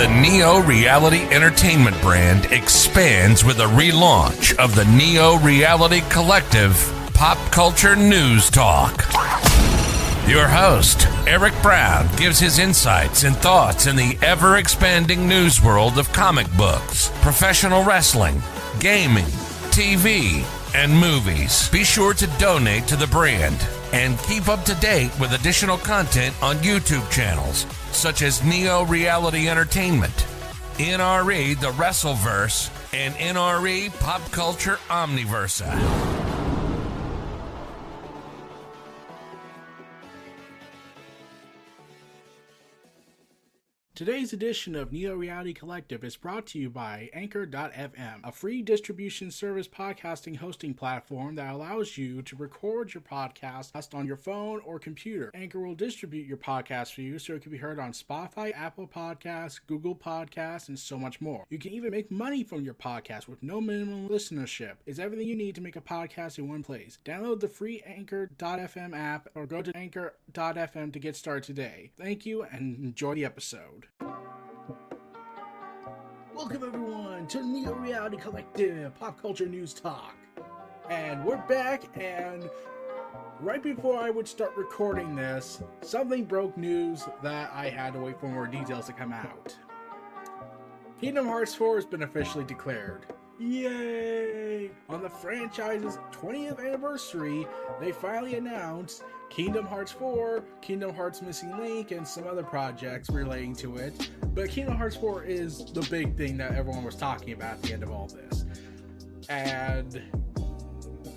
The Neo Reality Entertainment brand expands with a relaunch of the Neo Reality Collective Pop Culture News Talk. Your host, Eric Brown, gives his insights and thoughts in the ever-expanding news world of comic books, professional wrestling, gaming, TV, and movies. Be sure to donate to the brand and keep up to date with additional content on YouTube channels such as Neo Reality Entertainment, NRE The Wrestleverse, and NRE Pop Culture Omniversa. Today's edition of Neo Reality Collective is brought to you by Anchor.fm, a free distribution service podcasting hosting platform that allows you to record your podcast on your phone or computer. Anchor will distribute your podcast for you so it can be heard on Spotify, Apple Podcasts, Google Podcasts, and so much more. You can even make money from your podcast with no minimum listenership. It's everything you need to make a podcast in one place. Download the free Anchor.fm app or go to Anchor.fm to get started today. Thank you and enjoy the episode. Welcome everyone to Neo Reality Collective Pop Culture News Talk. And we're back, and right before I would start recording this, something broke news that I had to wait for more details to come out. Kingdom Hearts 4 has been officially declared. Yay! On the franchise's 20th anniversary, they finally announced Kingdom Hearts 4, Kingdom Hearts Missing Link, and some other projects relating to it. But Kingdom Hearts 4 is the big thing that everyone was talking about at the end of all this. And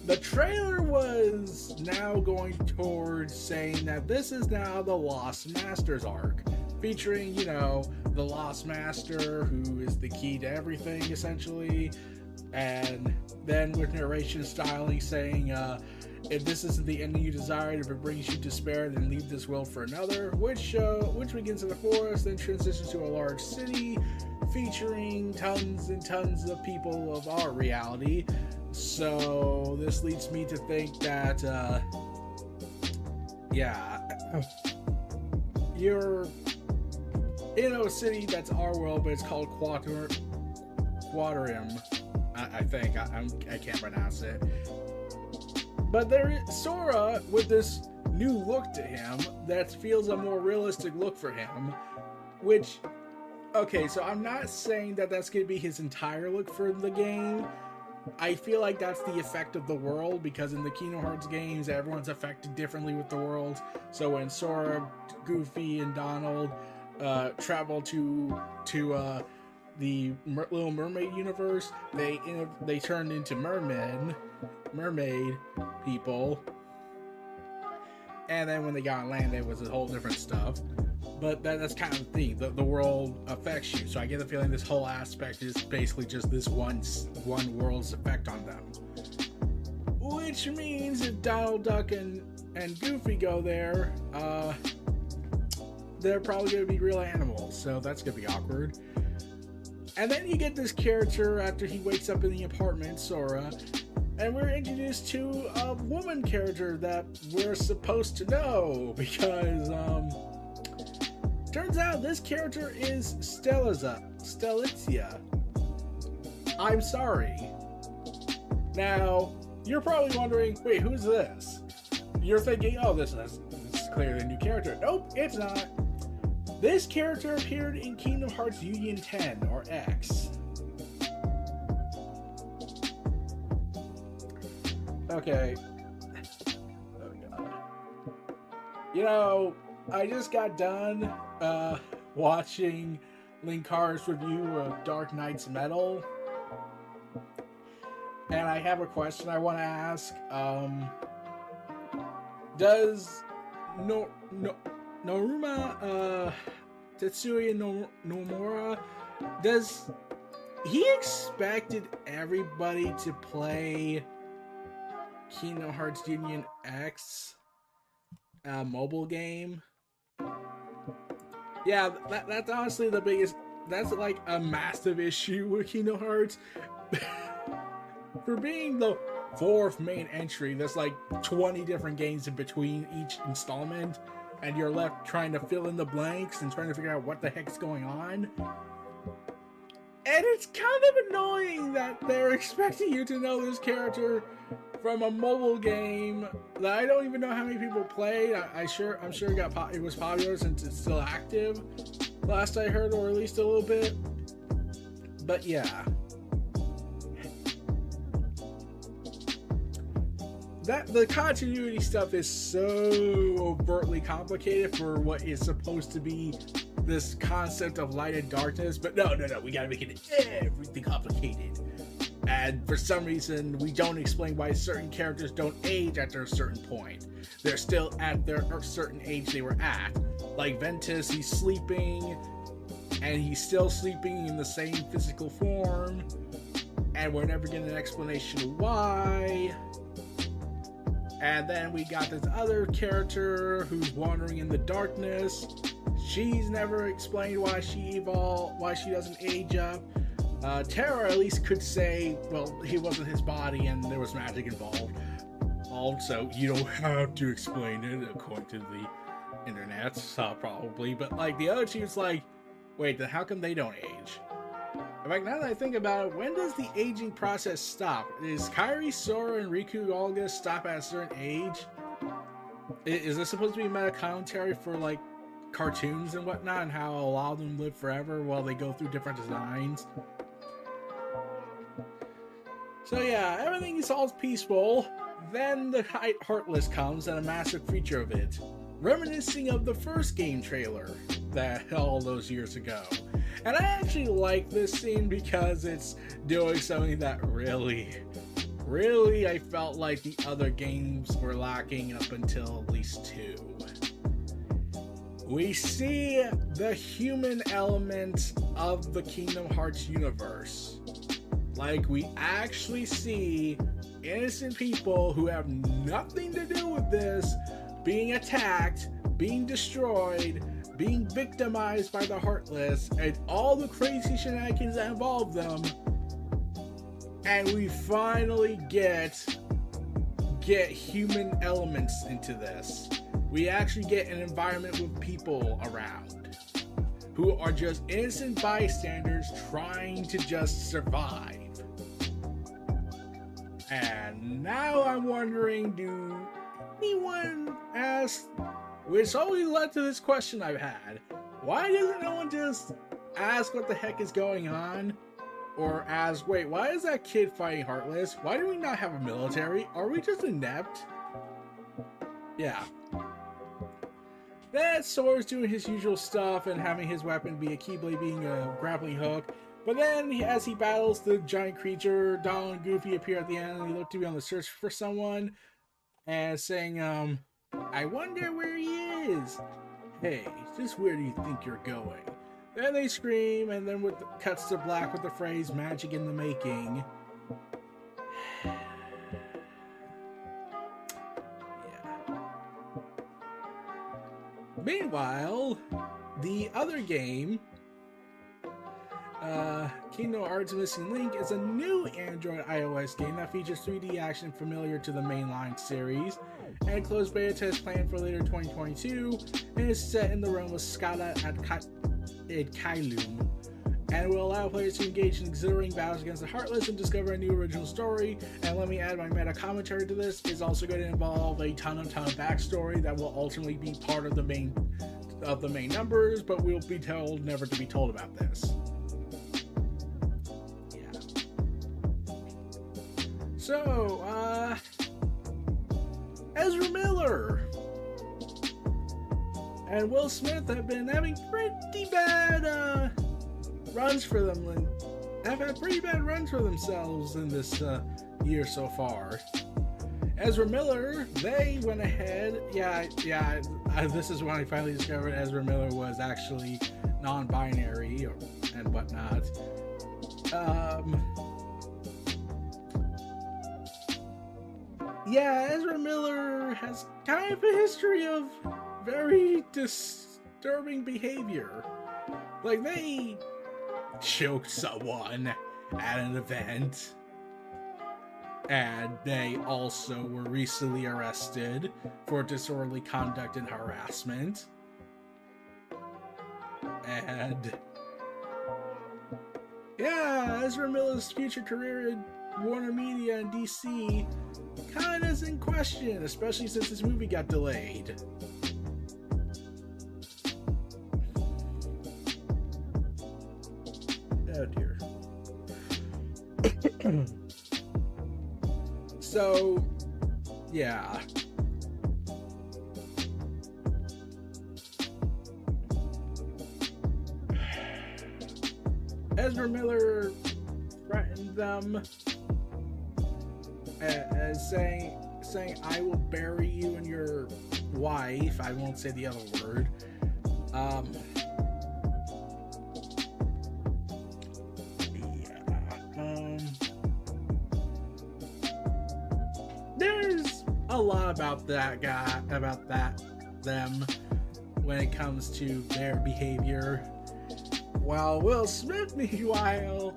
the trailer was now going towards saying that this is now the Lost Masters arc, featuring, the Lost Master, who is the key to everything, essentially. And then with narration styling saying, if this isn't the ending you desired, if it brings you despair, then leave this world for another, which begins in the forest, then transitions to a large city, featuring tons and tons of people of our reality. So this leads me to think that, you're in a city that's our world, but it's called Quaterim. I think. I can't pronounce it. But there is Sora with this new look to him that feels a more realistic look for him, which, okay, so I'm not saying that that's going to be his entire look for the game. I feel like that's the effect of the world, because in the Kingdom Hearts games, everyone's affected differently with the world. So when Sora, Goofy, and Donald travel to the Little Mermaid universe, they turned into mermaid people, and then when they got on land, it was a whole different stuff. But that's kind of the thing. The world affects you, so I get the feeling this whole aspect is basically just this one world's effect on them. Which means if Donald Duck and Goofy go there, they're probably going to be real animals, so that's going to be awkward. And then you get this character after he wakes up in the apartment, Sora, and we're introduced to a woman character that we're supposed to know, because, turns out this character is Stellitzia. I'm sorry. Now, you're probably wondering, wait, who's this? You're thinking, oh, this is clearly a new character. Nope, it's not. This character appeared in Kingdom Hearts Union 10, or X. Okay. Oh god. I just got done watching Linkar's review of Dark Knight's Metal. And I have a question I want to ask. Does Noruma Tetsuya Nomura, does he expected everybody to play Kingdom Hearts Union X mobile game? Yeah, that's honestly the biggest, that's like a massive issue with Kingdom Hearts. For being the fourth main entry, there's like 20 different games in between each installment, and you're left trying to fill in the blanks and trying to figure out what the heck's going on. And it's kind of annoying that they're expecting you to know this character from a mobile game that I don't even know how many people played. I'm sure it was popular since it's still active. Last I heard, or at least a little bit. But yeah. The continuity stuff is so overtly complicated for what is supposed to be this concept of light and darkness, but no, we gotta make it everything complicated. And for some reason, we don't explain why certain characters don't age after a certain point. They're still at their certain age they were at. Like Ventus, he's sleeping, and he's still sleeping in the same physical form, and we're never getting an explanation of why. And then we got this other character who's wandering in the darkness. She's never explained why she evolved, why she doesn't age up. Terra at least could say, well, he wasn't his body and there was magic involved. Also, you don't have to explain it according to the internet, probably. But like the other two, it's like, wait, then how come they don't age? In fact, now that I think about it, when does the aging process stop? Is Kairi, Sora, and Riku all gonna stop at a certain age? Is this supposed to be meta commentary for like cartoons and whatnot, and how a lot of them live forever while they go through different designs? So yeah, everything is all peaceful. Then the Heartless comes and a massive creature of it, reminiscing of the first game trailer that all those years ago. And I actually like this scene because it's doing something that really I felt like the other games were lacking up until at least 2. We see the human element of the Kingdom Hearts universe. Like, we actually see innocent people who have nothing to do with this being attacked, being destroyed, being victimized by the Heartless, and all the crazy shenanigans that involve them. And we finally get human elements into this. We actually get an environment with people around who are just innocent bystanders trying to just survive. And now I'm wondering, do anyone ask, which always led to this question I've had, why doesn't no one just ask what the heck is going on? Or ask, wait, why is that kid fighting Heartless? Why do we not have a military? Are we just inept? Yeah. Then Sora's doing his usual stuff and having his weapon be a Keyblade being a grappling hook. But then, as he battles the giant creature, Donald and Goofy appear at the end, and they look to be on the search for someone, and saying, I wonder where he is. Hey, just where do you think you're going? Then they scream, and then cuts to black with the phrase, magic in the making. Yeah. Meanwhile, the other game, Kingdom Hearts Missing Link, is a new Android iOS game that features 3D action familiar to the mainline series, and closed beta test planned for later 2022, and is set in the realm of Scala at Kailum, and will allow players to engage in exhilarating battles against the Heartless and discover a new original story. And let me add, my meta commentary to this is also going to involve a ton of backstory that will ultimately be part of the main numbers, but we'll be told never to be told about this. So, Ezra Miller and Will Smith have been having pretty bad runs for them, and have had pretty bad runs for themselves in this year so far. Ezra Miller, they went ahead, this is when I finally discovered Ezra Miller was actually non-binary and whatnot. Ezra Miller has kind of a history of very disturbing behavior. Like, they choked someone at an event, and they also were recently arrested for disorderly conduct and harassment. And Yeah, Ezra Miller's future career in Warner Media and DC kind of is in question, especially since his movie got delayed. Oh dear. So, yeah. Ezra Miller threatened them as saying, I will bury you and your wife. I won't say the other word. There's a lot about them when it comes to their behavior. While Will Smith, meanwhile,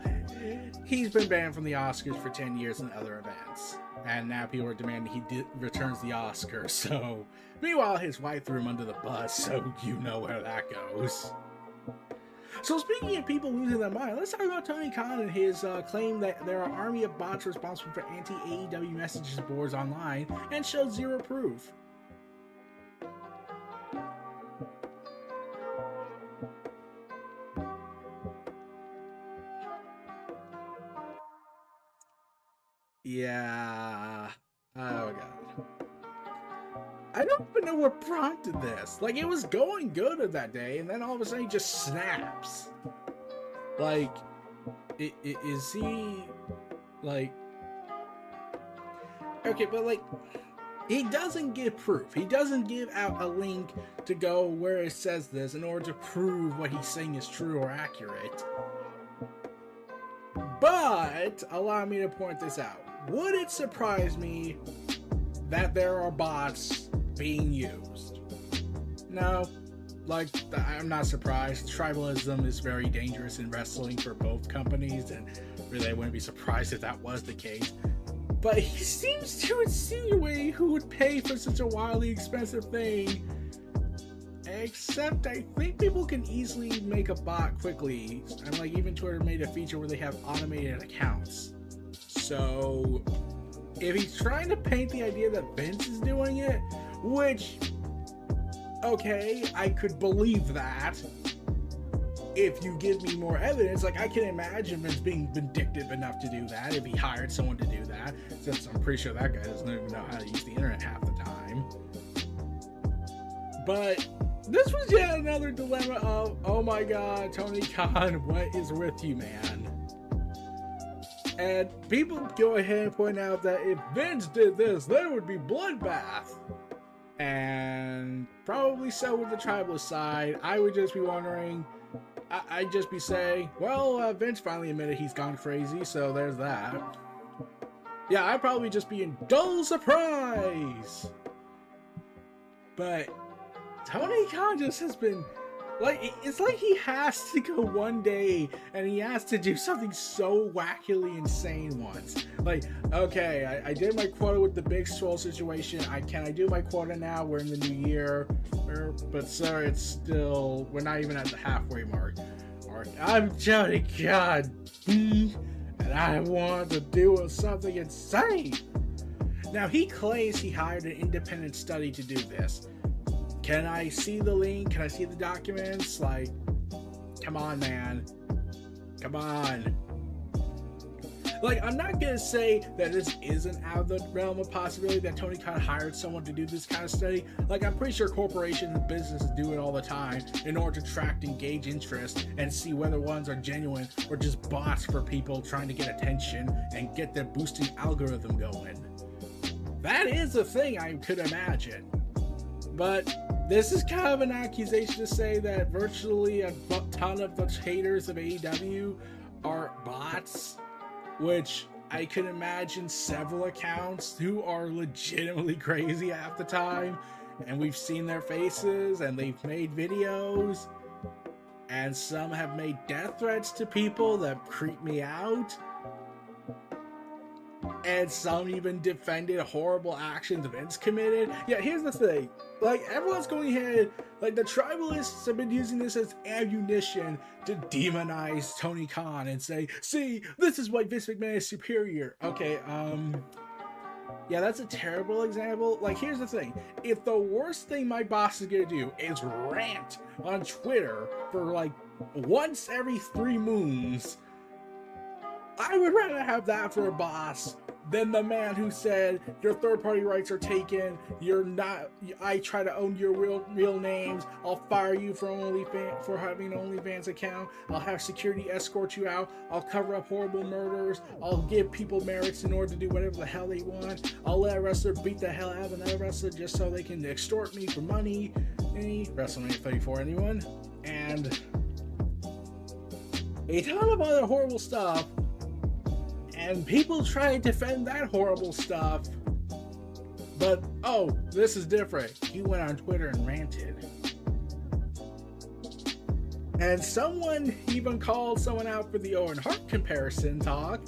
he's been banned from the Oscars for 10 years and other events. And now people are demanding he returns the Oscar. So, meanwhile, his wife threw him under the bus, so you know where that goes. So speaking of people losing their mind, let's talk about Tony Khan and his claim that there are an army of bots responsible for anti-AEW messages boards online and showed zero proof. Yeah. Oh god. I don't even know what prompted this. Like, it was going good at that day, and then all of a sudden he just snaps. Like, is he, like... Okay, but, like, he doesn't give proof. He doesn't give out a link to go where it says this in order to prove what he's saying is true or accurate. But, allow me to point this out. Would it surprise me that there are bots being used? No, like, I'm not surprised. Tribalism is very dangerous in wrestling for both companies, and really I wouldn't be surprised if that was the case. But he seems to insinuate who would pay for such a wildly expensive thing. Except I think people can easily make a bot quickly. And like, even Twitter made a feature where they have automated accounts. So if he's trying to paint the idea that Vince is doing it, which, okay, I could believe that if you give me more evidence. Like, I can imagine Vince being vindictive enough to do that if he hired someone to do that, since I'm pretty sure that guy doesn't even know how to use the internet half the time. But this was yet another dilemma of, oh my god, Tony Khan, what is with you, man? And people go ahead and point out that if Vince did this, there would be bloodbath. And probably so with the tribalist side. I would just be wondering, I'd just be saying, well, Vince finally admitted he's gone crazy, so there's that. Yeah, I'd probably just be in dull surprise. But Tony Khan just has been, like, it's like he has to go one day and he has to do something so wackily insane once. Like, okay, I did my quota with the big swole situation. Can I do my quota now? We're in the new year. But sir, it's still, we're not even at the halfway mark. I'm Tony Khan, and I want to do something insane. Now, he claims he hired an independent study to do this. Can I see the link? Can I see the documents? Like, come on, man. Come on. Like, I'm not gonna say that this isn't out of the realm of possibility that Tony Khan hired someone to do this kind of study. Like, I'm pretty sure corporations and businesses do it all the time in order to attract and gauge interest and see whether ones are genuine or just bots for people trying to get attention and get their boosting algorithm going. That is a thing I could imagine. But this is kind of an accusation to say that virtually a ton of the haters of AEW are bots, which I could imagine several accounts who are legitimately crazy half the time, and we've seen their faces and they've made videos, and some have made death threats to people that creep me out. And some even defended horrible actions Vince committed. Yeah, here's the thing. Like, everyone's going ahead, like, the tribalists have been using this as ammunition to demonize Tony Khan and say, see, this is why Vince McMahon is superior. Okay, yeah, that's a terrible example. Like, here's the thing. If the worst thing my boss is gonna do is rant on Twitter for, like, once every 3 moons, I would rather have that for a boss than the man who said your third-party rights are taken, you're not, I try to own your real names, I'll fire you for having an OnlyFans account, I'll have security escort you out, I'll cover up horrible murders, I'll give people merits in order to do whatever the hell they want, I'll let a wrestler beat the hell out of another wrestler just so they can extort me for money. WrestleMania 34, anyone? And a ton of other horrible stuff. And people try to defend that horrible stuff. But, oh, this is different. He went on Twitter and ranted. And someone even called someone out for the Owen Hart comparison talk.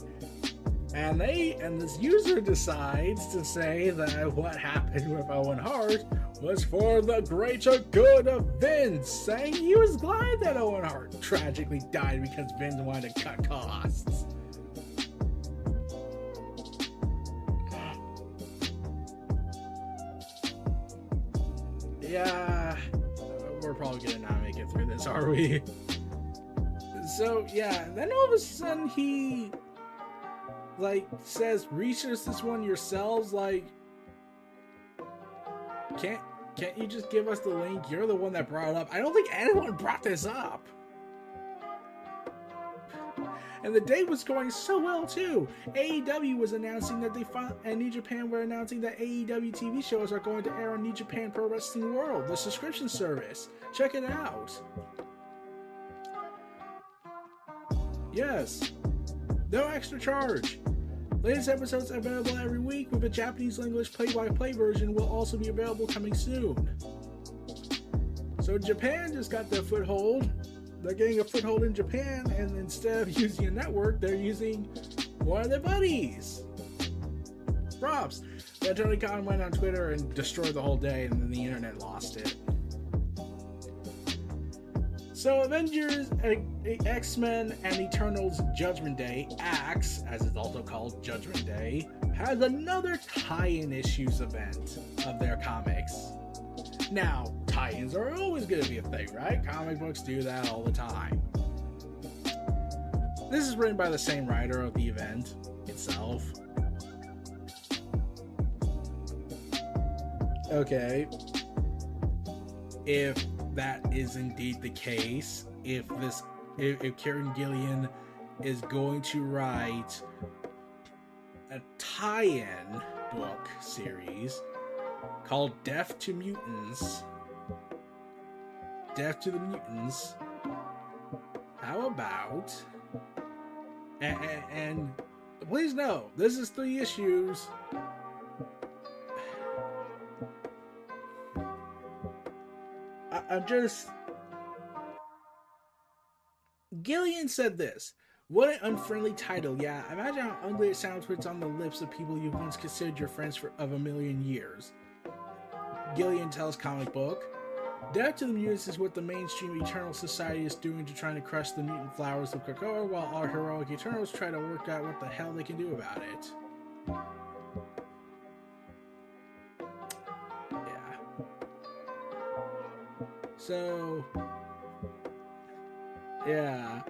And this user decides to say that what happened with Owen Hart was for the greater good of Vince, saying he was glad that Owen Hart tragically died because Vince wanted to cut costs. Yeah, we're probably gonna not make it through this, are we? So, yeah, then all of a sudden he, like, says, research this one yourselves, like, can't you just give us the link? You're the one that brought it up. I don't think anyone brought this up. And the day was going so well, too. AEW was announcing that and New Japan were announcing that AEW TV shows are going to air on New Japan Pro Wrestling World, the subscription service. Check it out. Yes. No extra charge. Latest episodes are available every week, with a Japanese English play-by-play version will also be available coming soon. So Japan just got their foothold. They're getting a foothold in Japan, and instead of using a network, they're using one of their buddies. Props. Then Tony Khan went on Twitter and destroyed the whole day, and then the internet lost it. So Avengers, X-Men, and Eternals Judgment Day, AXE, as it's also called, Judgment Day, has another tie-in issues event of their comics. Now, tie-ins are always going to be a thing, right? Comic books do that all the time. This is written by the same writer of the event itself. Okay. If that is indeed the case, if Kieron Gillen is going to write a tie-in book series called Death to Mutants. Death to the Mutants. How about... And please know, this is 3 issues. I'm just... Gillian said this. What an unfriendly title, yeah. Imagine how ugly it sounds when it's on the lips of people you once considered your friends of a million years. Gillian tells Comic Book. Death to the Mutants is what the mainstream Eternal Society is doing to trying to crush the mutant flowers of Krakoa, while our heroic Eternals try to work out what the hell they can do about it. Yeah. So... yeah,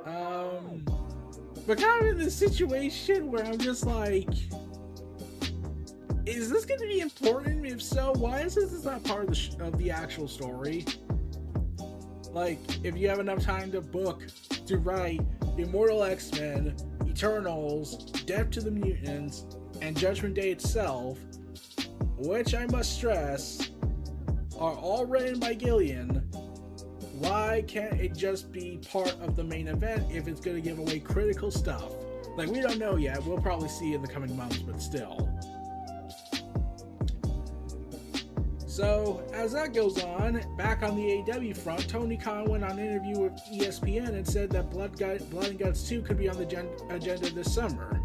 but kind of in this situation where I'm just like, is this going to be important? If so, why is this not part of the actual story? Like, if you have enough time to write Immortal X-Men, Eternals, Death to the Mutants, and Judgment Day itself, which I must stress, are all written by Gillian, why can't it just be part of the main event if it's going to give away critical stuff? Like, we don't know yet. We'll probably see in the coming months, but still. So, as that goes on, back on the AEW front, Tony Khan went on an interview with ESPN and said that Blood and Guts 2 could be on the agenda this summer.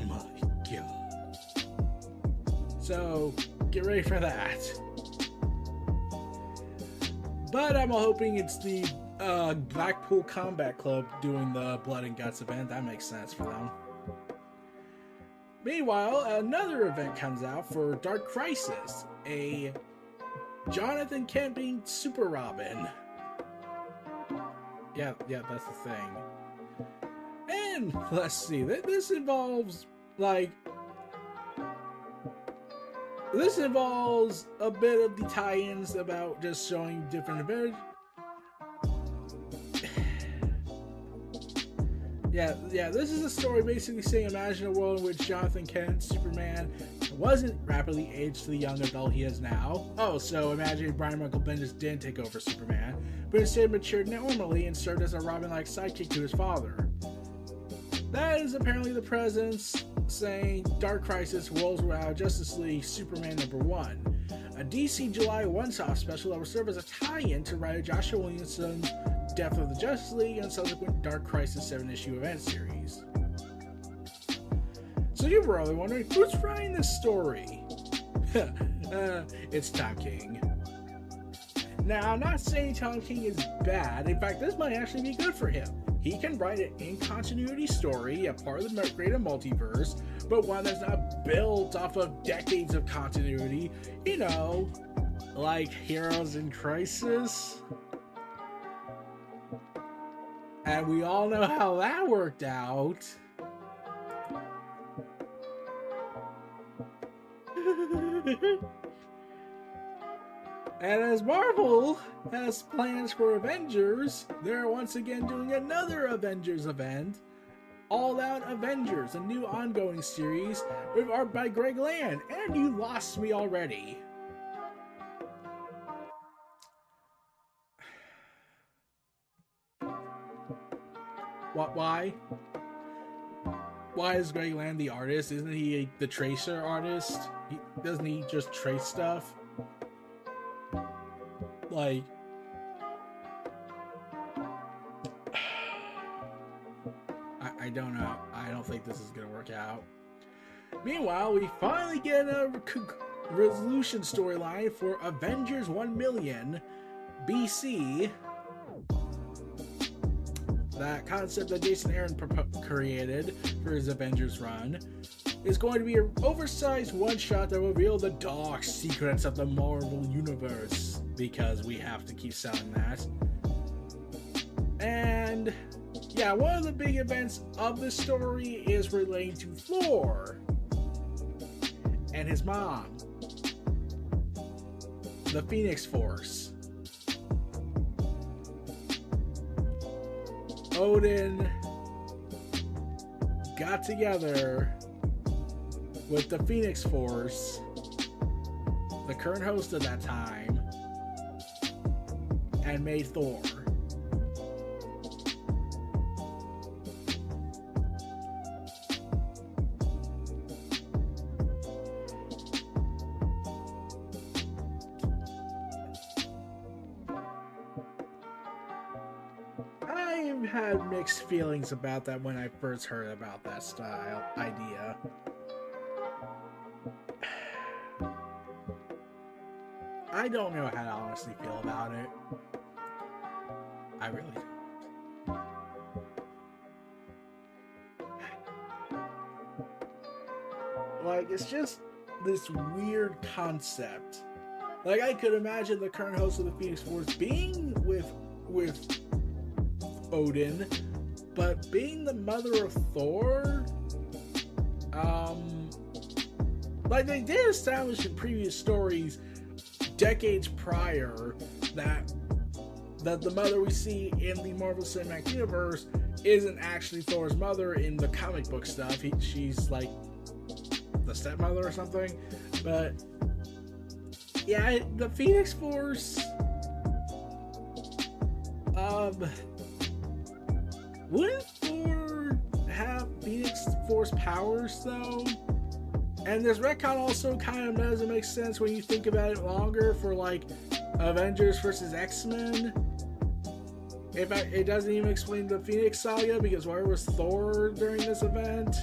My So get ready for that. But I'm hoping it's the Blackpool Combat Club doing the Blood and Guts event. That makes sense for them. Meanwhile, another event comes out for Dark Crisis, a Jonathan Kent being Super Robin. Yeah, that's the thing. And let's see, this involves a bit of the tie-ins about just showing different events. Yeah, this is a story basically saying imagine a world in which Jonathan Kent, Superman, wasn't rapidly aged to the young adult he is now. Oh, so imagine if Brian Michael Bendis didn't take over Superman, but instead matured normally and served as a Robin-like sidekick to his father. That is apparently the presence saying Dark Crisis Worlds Without Justice League Superman #1, a DC July one-shot special that will serve as a tie-in to writer Joshua Williamson's Death of the Justice League and subsequent Dark Crisis 7-issue event series. So you're probably wondering, who's writing this story? It's Tom King. Now, I'm not saying Tom King is bad. In fact, this might actually be good for him. He can write an in-continuity story, a part of the greater multiverse, but one that's not built off of decades of continuity, you know, like Heroes in Crisis. And we all know how that worked out. And as Marvel has plans for Avengers, they're once again doing another Avengers event, All Out Avengers, a new ongoing series with art by Greg Land. And you lost me already. What? Why? Why is Greg Land the artist? Isn't he the tracer artist? Doesn't he just trace stuff? Like, I don't know. I don't think this is gonna work out. Meanwhile, we finally get a resolution storyline for Avengers 1,000,000 BC. That concept that Jason Aaron created for his Avengers run is going to be an oversized one-shot that will reveal the dark secrets of the Marvel Universe, because we have to keep selling that. And yeah, one of the big events of this story is relating to Thor and his mom, the Phoenix Force. Odin got together with the Phoenix Force, the current host of that time, and made Thor. I've had mixed feelings about that when I first heard about that style idea. I don't know how to honestly feel about it. I really don't. Like, it's just this weird concept. Like, I could imagine the current host of the Phoenix Force being with Odin, but being the mother of Thor, like they did establish in previous stories decades prior that the mother we see in the Marvel Cinematic Universe isn't actually Thor's mother in the comic book stuff. She's like the stepmother or something. But yeah, the Phoenix Force, wouldn't Thor have Phoenix Force powers though? And this retcon also kind of doesn't make sense when you think about it longer for like Avengers versus X-Men. It doesn't even explain the Phoenix Saga, because where was Thor during this event?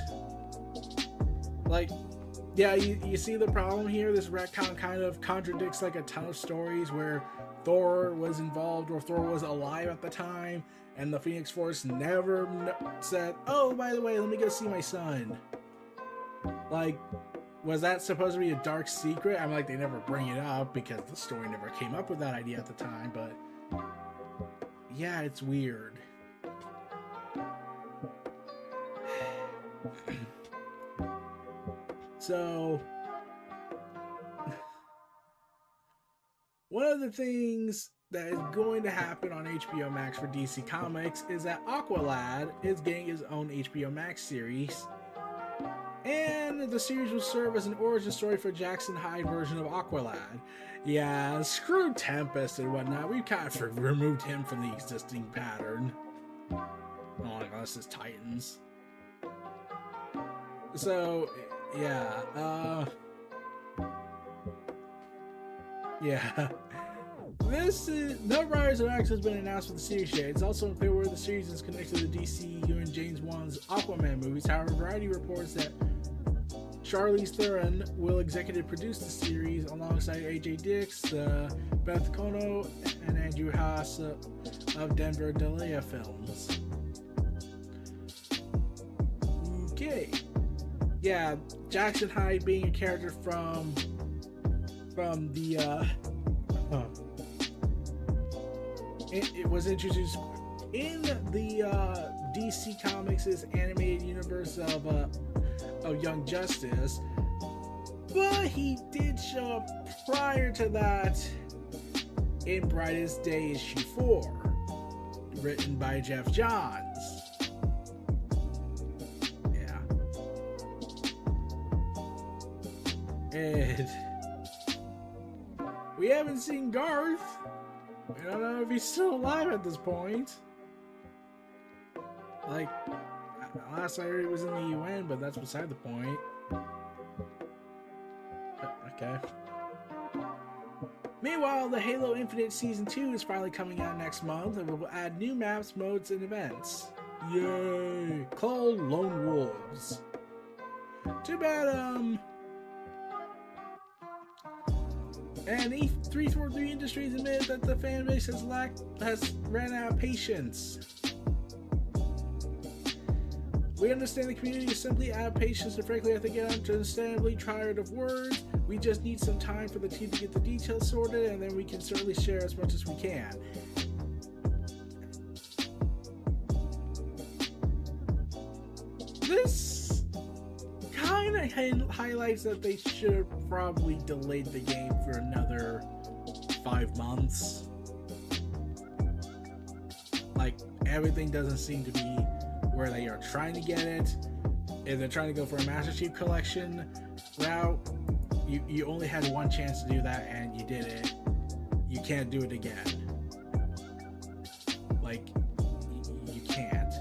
Like, Yeah, you see the problem here? This retcon kind of contradicts like a ton of stories where Thor was involved or Thor was alive at the time, and the Phoenix Force never said, oh, by the way, let me go see my son. Like, was that supposed to be a dark secret? I'm like, they never bring it up because the story never came up with that idea at the time, but yeah, it's weird. So, one of the things that is going to happen on HBO Max for DC Comics is that Aqualad is getting his own HBO Max series. And the series will serve as an origin story for Jackson Hyde version of Aqualad. Yeah, screw Tempest and whatnot. We've kind of removed him from the existing pattern. Oh, unless it's Titans. So, yeah, yeah. No Riders of X has been announced for the series yet. It's also unclear where the series is connected to the DCEU and James Wan's Aquaman movies. However, Variety reports that Charlize Theron will executive produce the series alongside AJ Dix, Beth Kono, and Andrew Haas of Denver Delia Films. Okay. Yeah, Jackson Hyde being a character from the it was introduced in the DC Comics' animated universe of Young Justice, but he did show up prior to that in Brightest Day issue 4, written by Jeff Johns. And we haven't seen Garth. We don't know if he's still alive at this point. Like, last I heard he was in the UN, but that's beside the point. Okay. Meanwhile, the Halo Infinite Season 2 is finally coming out next month, and will add new maps, modes, and events. Yay! Called Lone Wolves. Too bad, and E343 Industries admitted that the fan base has ran out of patience. We understand the community is simply out of patience, and frankly, I think I'm understandably tired of words. We just need some time for the team to get the details sorted, and then we can certainly share as much as we can. This kind of highlights that they should have probably delayed the game for another 5 months. Like, everything doesn't seem to be where they are trying to get it. If they're trying to go for a Master Chief Collection route, you only had one chance to do that and you did it. You can't do it again. Like, you can't.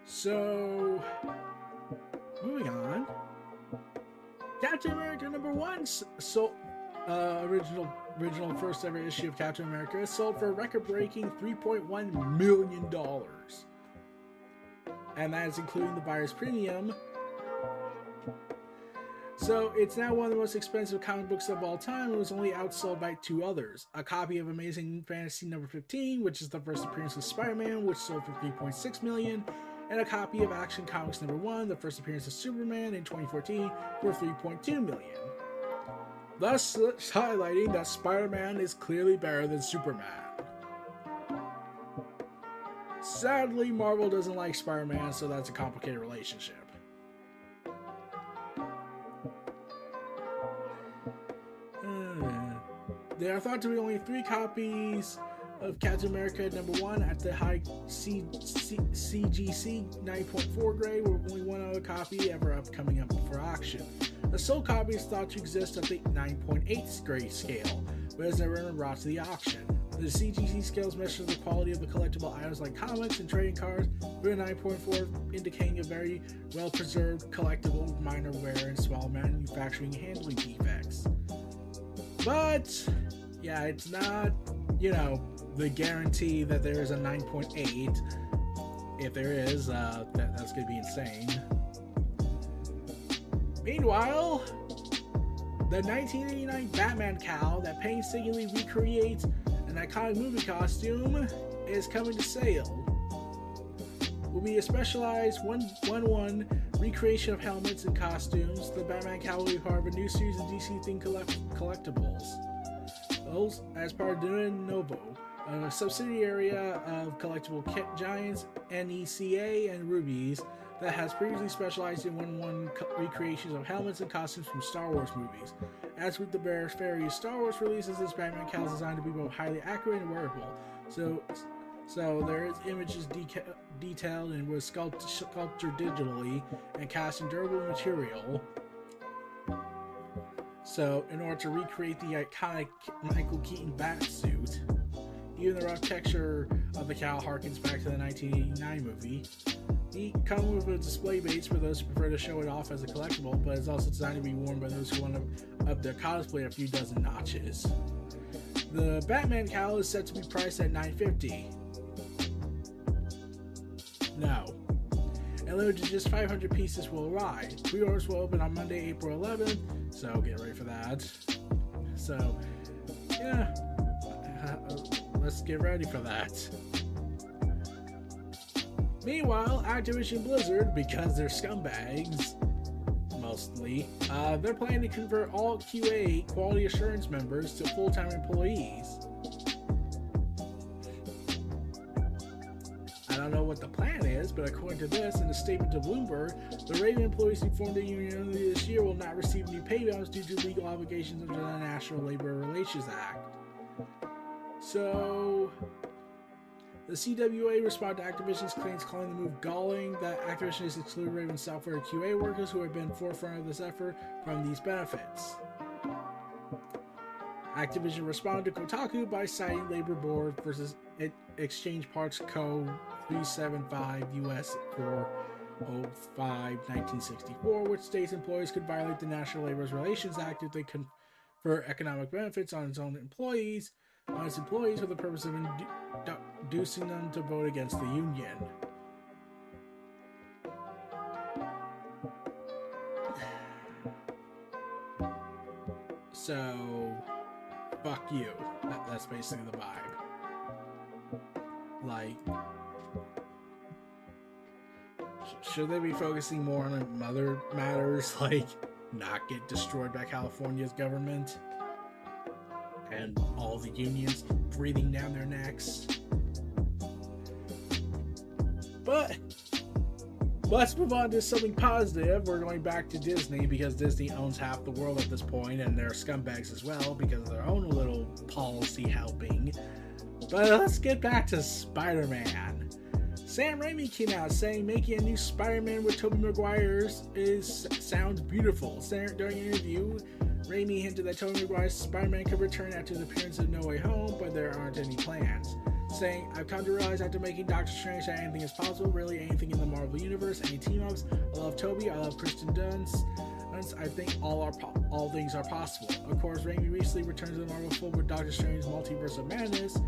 So, moving on. Captain America #1 original first ever issue of Captain America sold for a record-breaking $3.1 million. And that is including the buyer's premium. So it's now one of the most expensive comic books of all time. It was only outsold by 2 others. A copy of Amazing Fantasy #15, which is the first appearance of Spider-Man, which sold for $3.6 million. And a copy of Action Comics #1, the first appearance of Superman in 2014, for $3.2 million. Thus highlighting that Spider-Man is clearly better than Superman. Sadly, Marvel doesn't like Spider-Man, so that's a complicated relationship. There are thought to be only 3 copies of Captain America #1 at the high CGC 9.4 grade, with only 1 other copy ever coming up for auction. The sold copy is thought to exist at the 9.8 grade scale, but has never been brought to the auction. The CGC scales measure the quality of the collectible items like comics and trading cards, with a 9.4 indicating a very well preserved collectible with minor wear and small manufacturing and handling defects. But Yeah, it's not, the guarantee that there is a 9.8. If there is, that's going to be insane. Meanwhile, the 1989 Batman cowl that painstakingly recreates an iconic movie costume is coming to sale. Will be a specialized 1-1 recreation of helmets and costumes. The Batman cowl will be part of a new series of DC-themed collectibles. Those as part of De Novo, a subsidiary of collectible giants NECA and Rubies that has previously specialized in 1-1 recreations of helmets and costumes from Star Wars movies. As with the various Star Wars releases, this Batman cowl is designed to be both highly accurate and wearable. So there is images detailed and was sculptured digitally and cast in durable material. So in order to recreate the iconic Michael Keaton bat suit, even the rough texture of the cowl harkens back to the 1989 movie. It comes with a display base for those who prefer to show it off as a collectible, but it's also designed to be worn by those who want to up their cosplay a few dozen notches. The Batman cowl is set to be priced at $950. No. And limited to just 500 pieces will arrive. Pre-orders will open on Monday, April 11th, so get ready for that. So, yeah, let's get ready for that. Meanwhile, Activision Blizzard, because they're scumbags, mostly, they're planning to convert all QA, quality assurance members, to full-time employees. I don't know what the plan is, but according to this, in a statement to Bloomberg, the Raimi employees who formed the union earlier this year will not receive new pay bumps due to legal obligations under the National Labor Relations Act. So, the CWA responded to Activision's claims, calling the move galling that Activision has excluded Raven software QA workers who have been forefront of this effort from these benefits. Activision responded to Kotaku by citing Labor Board versus Exchange Parts Co. 375 US 405 1964, which states employers could violate the National Labor Relations Act if they confer economic benefits on its employees for the purpose of inducing them to vote against the union. So, fuck you. That's basically the vibe. Like, should they be focusing more on other matters, like not get destroyed by California's government and all the unions breathing down their necks? But let's move on to something positive. We're going back to Disney because Disney owns half the world at this point, and they're scumbags as well because of their own little policy helping. But let's get back to Spider-Man. Sam Raimi came out saying making a new Spider-Man with Toby Maguire sounds beautiful. During an interview, Raimi hinted that Toby Maguire's Spider-Man could return after the appearance of No Way Home, but there aren't any plans. Saying, I've come to realize after making Doctor Strange that anything is possible, really anything in the Marvel Universe, any team-ups. I love Toby, I love Kristen Dunst. I think all things are possible. Of course, Raimi recently returned to the Marvel fold with Doctor Strange's Multiverse of Madness,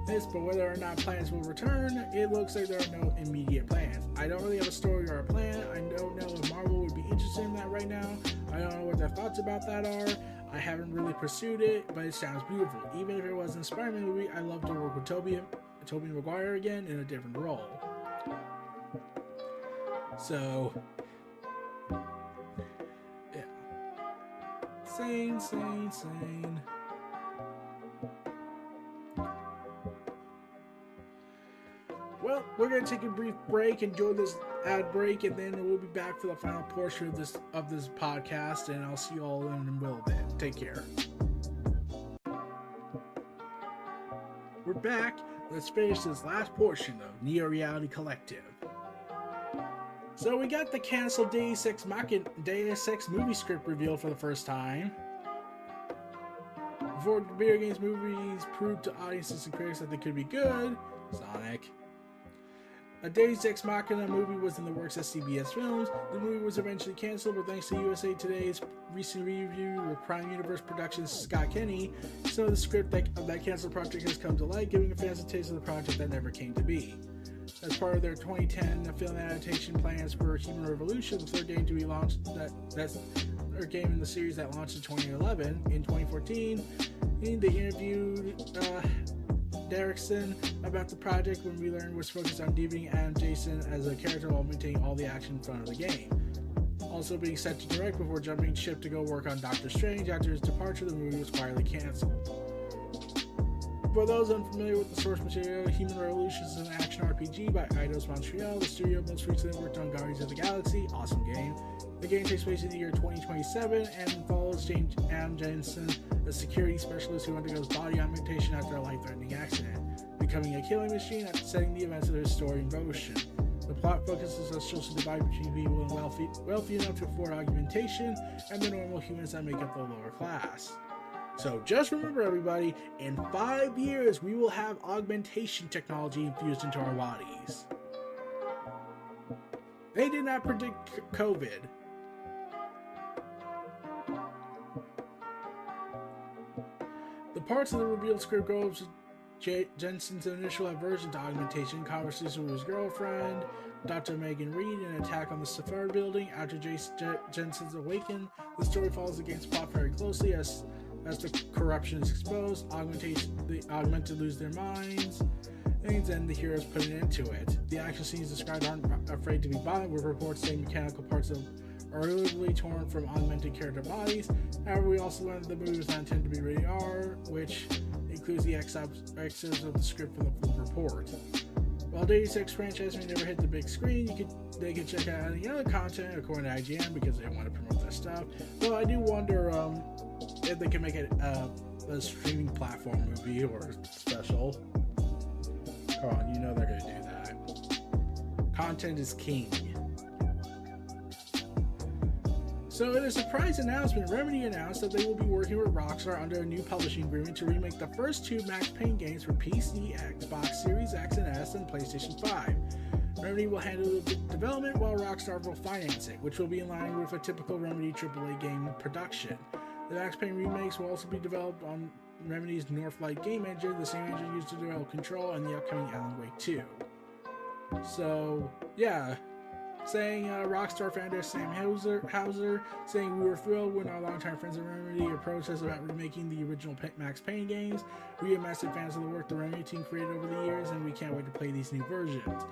but whether or not plans will return, it looks like there are no immediate plans. I don't really have a story or a plan. I don't know if Marvel would be interested in that right now. I don't know what their thoughts about that are. I haven't really pursued it, but it sounds beautiful. Even if it wasn't a Spider-Man movie, I'd love to work with Toby Maguire again in a different role. So, yeah. Sane. Well, we're going to take a brief break, enjoy this ad break, and then we'll be back for the final portion of this podcast, and I'll see you all in a little bit. Take care. We're back. Let's finish this last portion of Neo Reality Collective. So we got the canceled Deus Ex movie script revealed for the first time. Before video games movies proved to audiences and critics that they could be good, Sonic. A Deus Ex Machina movie was in the works at CBS Films. The movie was eventually canceled, but thanks to USA Today's recent review with Prime Universe Productions' Scott Kenny, some of the script of that canceled project has come to light, giving fans a taste of the project that never came to be. As part of their 2010 film adaptation plans for Human Revolution, the third game to be launched, that's their game in the series that launched in 2011. In 2014, they interviewed Derrickson about the project when we learned was focused on deepening Adam Jason as a character while maintaining all the action in front of the game. Also being set to direct before jumping ship to go work on Doctor Strange. After his departure, the movie was quietly canceled. For those unfamiliar with the source material, Human Revolution is an action RPG by Eidos Montreal. The studio most recently worked on Guardians of the Galaxy, awesome game. The game takes place in the year 2027 and follows Adam Jensen, a security specialist who undergoes body augmentation after a life-threatening accident, becoming a killing machine after setting the events of his story in motion. The plot focuses on social divide between people and wealthy enough to afford augmentation and the normal humans that make up the lower class. So just remember, everybody, in 5 years we will have augmentation technology infused into our bodies. They did not predict COVID. The parts of the revealed script go over Jensen's initial aversion to augmentation, conversation with his girlfriend, Dr. Megan Reed, an attack on the Safari building. After Jensen's awakened, the story follows the game's plot very closely as the corruption is exposed, the augmented lose their minds, and then the heroes put an end to it. The action scenes described aren't afraid to be violent, with reports saying mechanical parts are illegally torn from augmented character bodies. However, we also learned that the movie was not intended to be rated R, which includes the excerpts of the script from the full report. While Deus Ex franchise may never hit the big screen, they can check out any other content according to IGN because they want to promote that stuff. Though I do wonder if they can make it a streaming platform movie or special. Come on, you know they're going to do that. Content is king. So in a surprise announcement, Remedy announced that they will be working with Rockstar under a new publishing agreement to remake the first 2 Max Payne games for PC, Xbox Series X and S, and PlayStation 5. Remedy will handle the development while Rockstar will finance it, which will be in line with a typical Remedy AAA game production. The Max Payne remakes will also be developed on Remedy's Northlight game engine, the same engine used to develop Control and the upcoming Alan Wake 2. So, yeah. Saying Rockstar founder Sam Houser saying, "We were thrilled when our longtime friends at Remedy approached us about remaking the original Max Payne games. We are massive fans of the work the Remedy team created over the years, and we can't wait to play these new versions."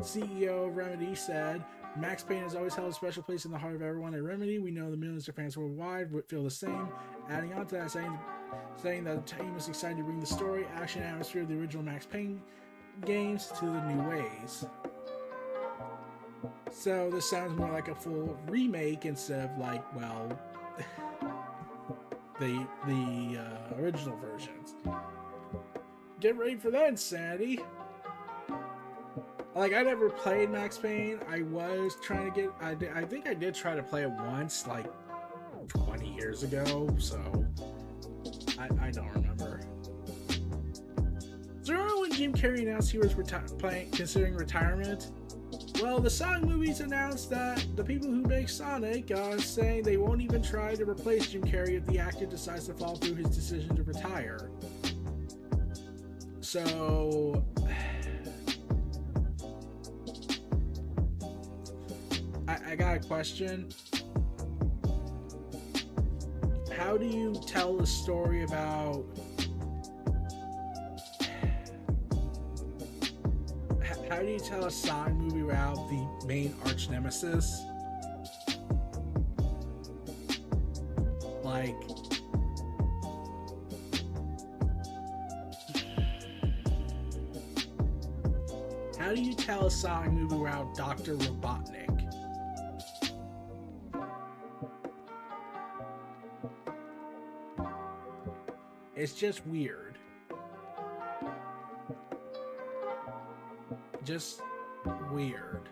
CEO of Remedy said, "Max Payne has always held a special place in the heart of everyone at Remedy. We know the millions of fans worldwide would feel the same." Adding on to that, saying that the team is excited to bring the story, action, and atmosphere of the original Max Payne games to the new ways. So this sounds more like a full remake instead of like, well, the original versions. Get ready for that insanity. Like, I never played Max Payne. I was trying to get, I think I did try to play it once, like 20 years ago, so I don't remember. So remember when Jim Carrey announced he was considering retirement? Well, the Sonic movies announced that the people who make Sonic are saying they won't even try to replace Jim Carrey if the actor decides to follow through his decision to retire. So, I got a question. How do you tell a story about... How do you tell a Sonic movie without the main arch nemesis? Like... How do you tell a Sonic movie without Dr. Robotnik? It's just weird. Just weird.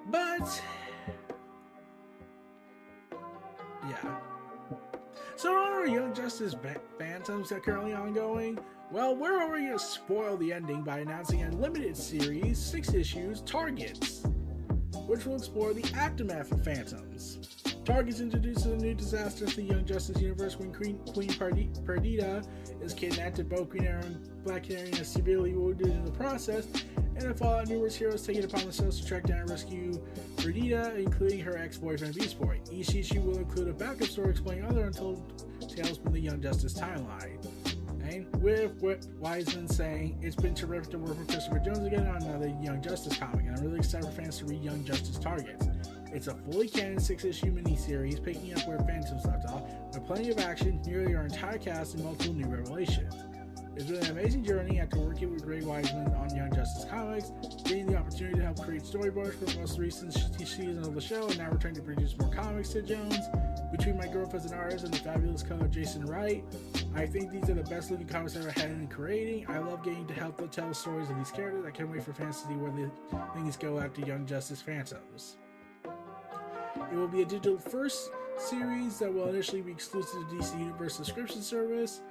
But yeah. So are Young Justice Phantoms that are currently ongoing? Well, we're already going to spoil the ending by announcing a limited series, 6 issues, Targets, which will explore the aftermath of Phantoms. Targets introduces a new disaster to the Young Justice universe when Queen Perdita is kidnapped, and both Green Arrow and Black Canary are severely wounded in the process, and the fallout numerous heroes take it upon themselves to track down and rescue Perdita, including her ex-boyfriend Beast Boy. Each issue will include a backup story explaining other untold tales from the Young Justice timeline. And with Wiseman saying, it's been terrific to work with Christopher Jones again on another Young Justice comic, and I'm really excited for fans to read Young Justice Targets. It's a fully canon 6-issue miniseries, picking up where Phantoms left off, with plenty of action, nearly our entire cast, and multiple new revelations. It's been an amazing journey after working with Ray Wiseman on Young Justice Comics, getting the opportunity to help create storyboards for the most recent season of the show, and now returning to produce more comics to Jones. Between my growth as an artist and the fabulous color of Jason Wright, I think these are the best looking comics I've ever had in creating. I love getting to help tell the stories of these characters. I can't wait for fans to see where the things go after Young Justice Phantoms. It will be a digital first series that will initially be exclusive to DC Universe subscription service,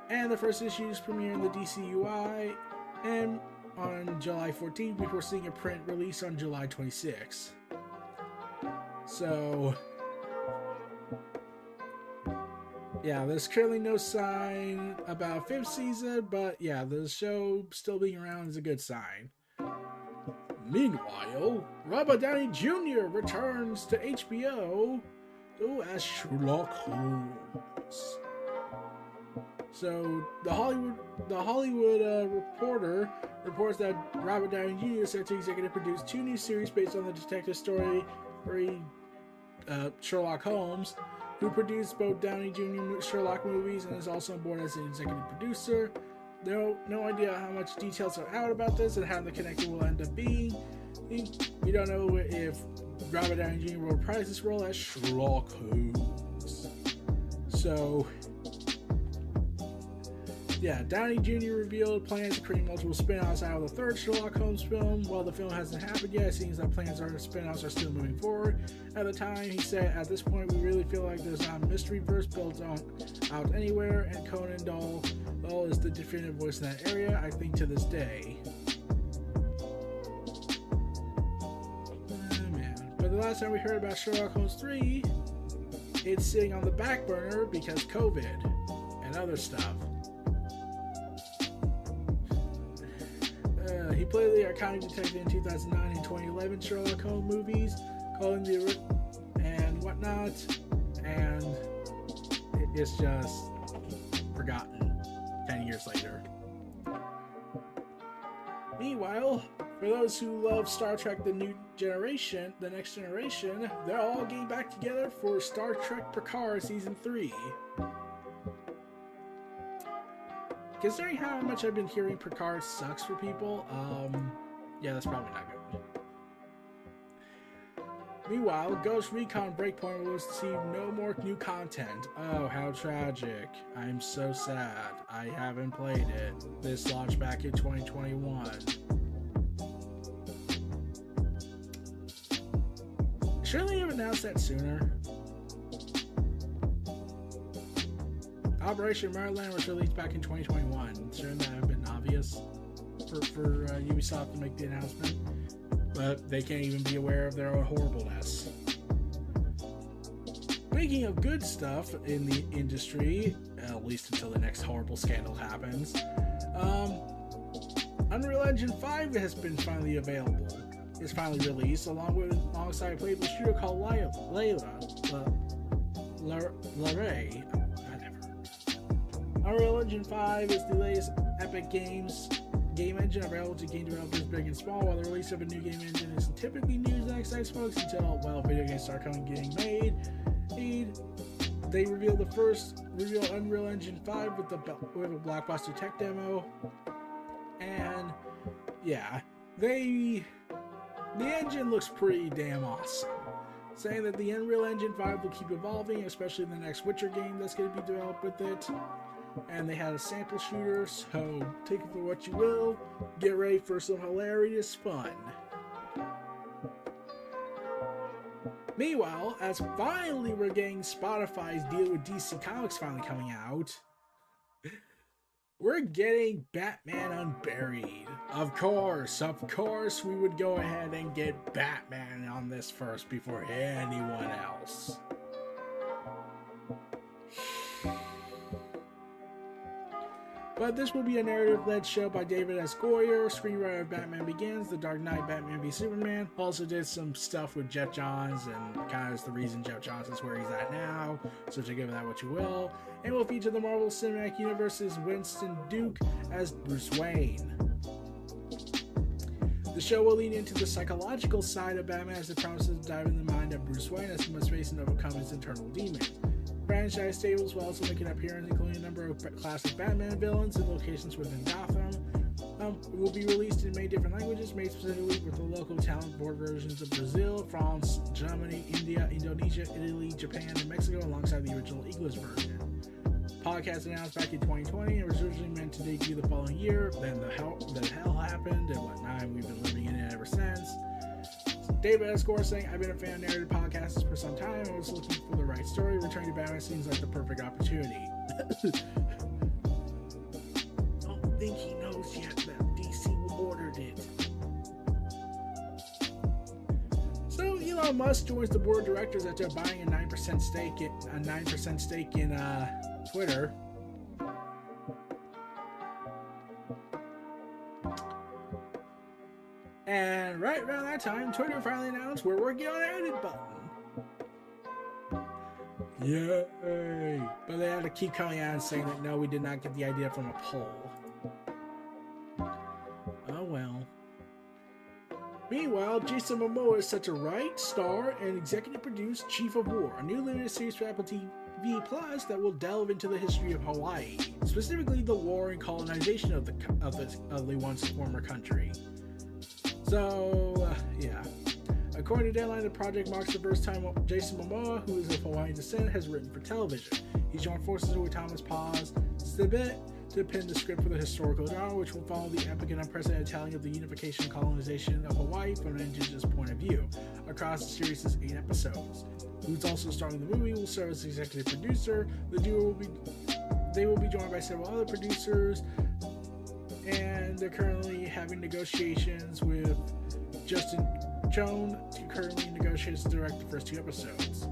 and the first issues premiere in the DCEU and on July 14th before seeing a print release on July 26th. So yeah, there's currently no sign about a 5th season, but yeah, the show still being around is a good sign. Meanwhile, Robert Downey Jr. returns to HBO as Sherlock Holmes. So the Hollywood Reporter reports that Robert Downey Jr. is set to executive produce 2 new series based on the detective story Sherlock Holmes, who produced both Downey Jr. Sherlock movies and is also on board as an executive producer. No idea how much details are out about this and how the connection will end up being. We don't know if Robert Downey Jr. will reprise this role as Sherlock Holmes. So yeah, Downey Jr. revealed plans to create multiple spin-offs out of the 3rd Sherlock Holmes film. While the film hasn't happened yet, it seems that plans for spin-offs are still moving forward. At the time, he said, at this point, we really feel like there's not a mystery verse built out anywhere, and Conan Doyle is the definitive voice in that area, I think, to this day. Man. But the last time we heard about Sherlock Holmes 3, it's sitting on the back burner because COVID and other stuff. He played the iconic detective in 2009 and 2011 Sherlock Holmes movies, calling the and whatnot, and it's just forgotten 10 years later. Meanwhile, for those who love Star Trek the Next Generation, they're all getting back together for Star Trek Picard Season 3. Considering how much I've been hearing Picard sucks for people, yeah, that's probably not good. Meanwhile, Ghost Recon Breakpoint will receive no more new content. Oh, how tragic. I'm so sad. I haven't played it. This launched back in 2021. Shouldn't they have announced that sooner? Operation Maryland was released back in 2021. Shouldn't that have been obvious for Ubisoft to make the announcement? But they can't even be aware of their own horribleness. Speaking of good stuff in the industry, at least until the next horrible scandal happens, Unreal Engine 5 has been finally available. It's finally released alongside a playable shooter called Larray. Unreal Engine 5 is the latest Epic Games game engine available to game developers big and small. While the release of a new game engine isn't typically news that excites folks until, well, video games start getting made. They revealed Unreal Engine 5 with a blockbuster tech demo. And yeah, the engine looks pretty damn awesome. Saying that the Unreal Engine 5 will keep evolving, especially the next Witcher game that's going to be developed with it. And they had a sample shooter, so take it for what you will. Get ready for some hilarious fun. Meanwhile, as finally we're getting Spotify's deal with DC Comics finally coming out, we're getting Batman Unburied. Of course, we would go ahead and get Batman on this first before anyone else. But this will be a narrative-led show by David S. Goyer, screenwriter of Batman Begins, The Dark Knight, Batman v Superman. Also did some stuff with Jeff Johns, and kind of is the reason Jeff Johns is where he's at now, so to give that what you will. And will feature the Marvel Cinematic Universe's Winston Duke as Bruce Wayne. The show will lean into the psychological side of Batman as it promises to dive in the mind of Bruce Wayne as he must face and overcome his internal demons. Franchise stables will also make an appearance, including a number of classic Batman villains and locations within Gotham. It will be released in many different languages, made specifically with the local talent board versions of Brazil, France, Germany, India, Indonesia, Italy, Japan, and Mexico, alongside the original English version. Podcast announced back in 2020 and was originally meant to debut the following year. Then the hell happened and whatnot, and we've been living in it ever since. David S. Goyer saying, I've been a fan of narrative podcasts for some time and was looking for the right story. Returning to Batman seems like the perfect opportunity. Don't think he knows yet that DC ordered it. So Elon Musk joins the board of directors after buying a 9% stake in Twitter. And right around that time, Twitter finally announced we're working on an edit button. Yay! But they had to keep coming out and saying that no, we did not get the idea from a poll. Oh well. Meanwhile, Jason Momoa is set to write, star, and executive produce Chief of War, a new limited series for Apple TV Plus that will delve into the history of Hawaii, specifically the war and colonization of the once former country. So, yeah. According to Deadline, the project marks the first time Jason Momoa, who is of Hawaiian descent, has written for television. He joined forces with Thomas Paz Stibit to pen the script for the historical drama, which will follow the epic and unprecedented telling of the unification and colonization of Hawaii from an indigenous point of view, across the series' 8 episodes. Who's also starring in the movie will serve as executive producer. The duo will be joined by several other producers, and they're currently having negotiations with Justin Joan to currently negotiate to direct the first 2 episodes.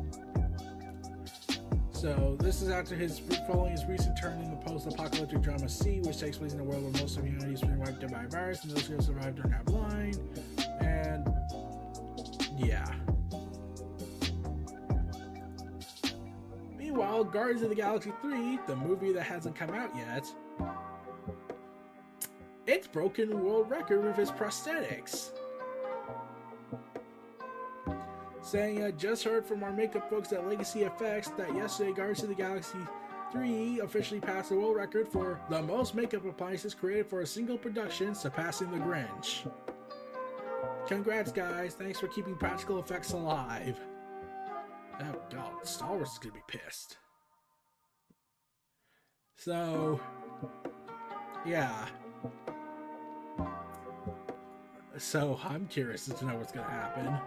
So this is after following his recent turn in the post-apocalyptic drama C, which takes place in a world where most of humanity has been wiped out by a virus, and those who have survived are now blind. And yeah. Meanwhile, Guardians of the Galaxy 3, the movie that hasn't come out yet, it's broken a world record with its prosthetics. Saying, I just heard from our makeup folks at Legacy FX that yesterday Guardians of the Galaxy 3 officially passed the world record for the most makeup appliances created for a single production, surpassing the Grinch. Congrats, guys. Thanks for keeping practical effects alive. Oh god, Star Wars is gonna be pissed. So, yeah. So, I'm curious to know what's gonna happen.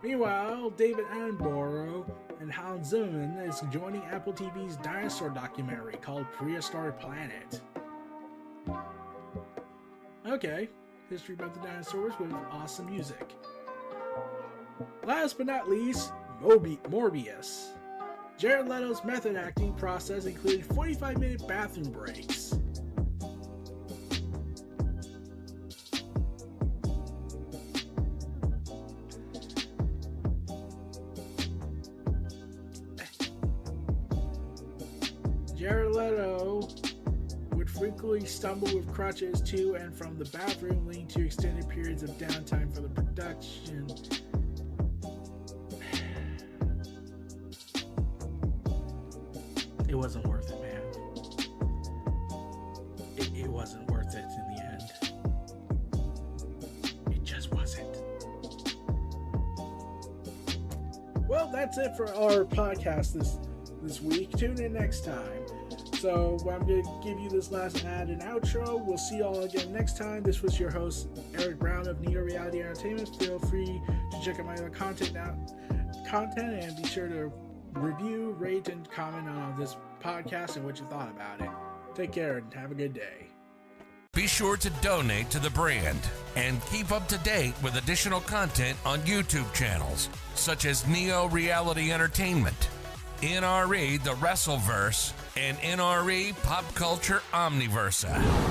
Meanwhile, David Attenborough and Hans Zimmerman is joining Apple TV's dinosaur documentary called Prehistoric Planet. Okay, history about the dinosaurs with awesome music. Last but not least, Morbius. Jared Leto's method acting process included 45-minute bathroom breaks. Jared Leto would frequently stumble with crutches to and from the bathroom, leading to extended periods of downtime for the production. It wasn't worth it, man. It wasn't worth it in the end. It just wasn't. Well, that's it for our podcast this week. Tune in next time. So I'm going to give you this last ad and outro. We'll see you all again next time. This was your host, Eric Brown of Neo Reality Entertainment. Feel free to check out my other content and be sure to review, rate, and comment on this podcast and what you thought about it. Take care and have a good day. Be sure to donate to the brand and keep up to date with additional content on YouTube channels such as Neo Reality Entertainment, NRE The Wrestleverse, and NRE Pop Culture Omniversa.